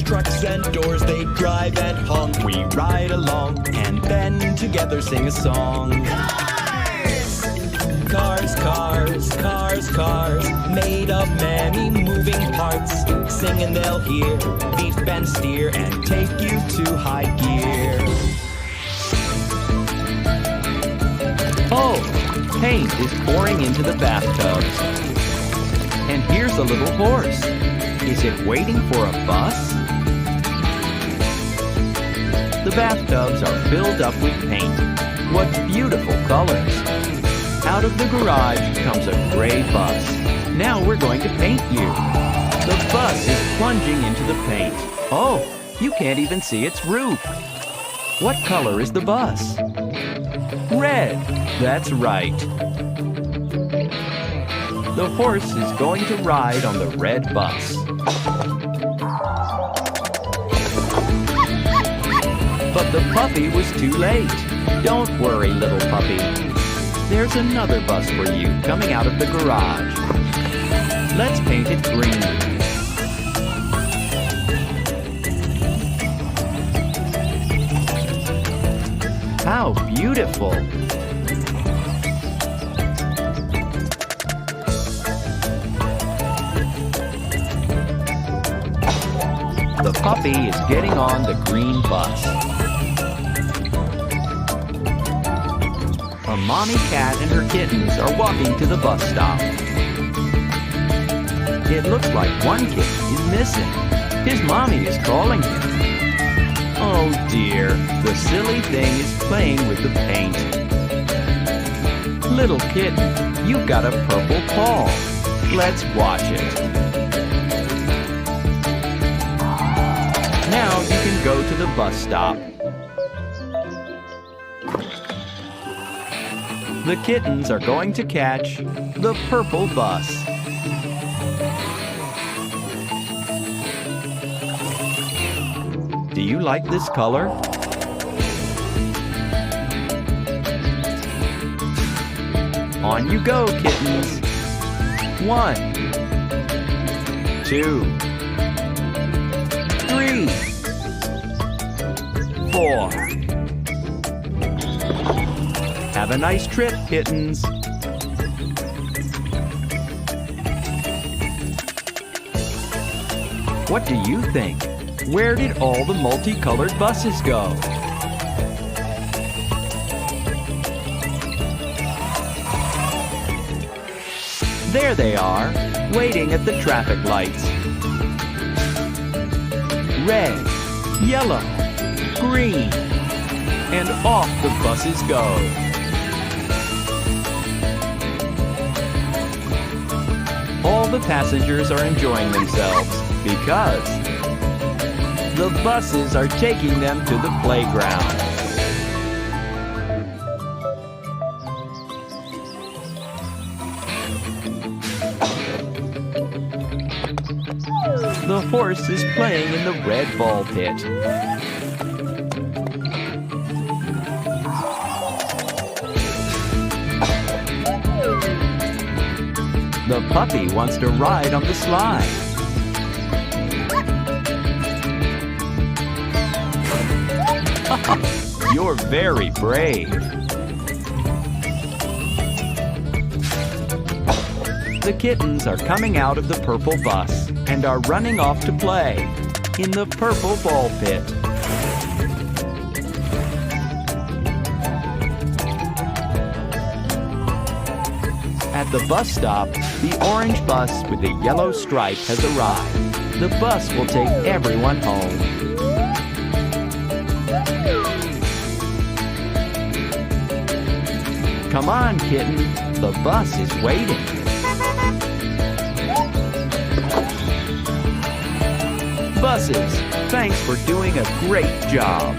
trucks and doors, they drive and honk. We ride along and then together sing a song. Cars, cars, cars, cars, made of many moving parts. Sing and they'll hear, beef and steer, and take you to high gear. Oh, paint is pouring into the bathtubs. And here's a little horse. Is it waiting for a bus? The bathtubs are filled up with paint. What beautiful colors! Out of the garage comes a gray bus. Now we're going to paint you. The bus is plunging into the paint. Oh, you can't even see its roof. What color is the bus? Red. That's right. The horse is going to ride on the red bus. But the puppy was too late. Don't worry, little puppy. There's another bus for you coming out of the garage. Let's paint it green. How beautiful! The puppy is getting on the green bus. A mommy cat and her kittens are walking to the bus stop. It looks like one kitten is missing. His mommy is calling him. Oh dear, the silly thing is playing with the paint. Little kitten, you've got a purple paw. Let's watch it. Now you can go to the bus stop. The kittens are going to catch the purple bus. Do you like this color? On you go, kittens. 1, 2, 3, 4. Have a nice trip, kittens. What do you think? Where did all the multicolored buses go? There they are, waiting at the traffic lights. Red, yellow, green, and off the buses go. All the passengers are enjoying themselves because the buses are taking them to the playground. The horse is playing in the red ball pit. The puppy wants to ride on the slide. You're very brave. The kittens are coming out of the purple bus and are running off to play in the purple ball pit. At the bus stop, the orange bus with the yellow stripe has arrived. The bus will take everyone home. Come on, kitten. The bus is waiting. Buses, thanks for doing a great job.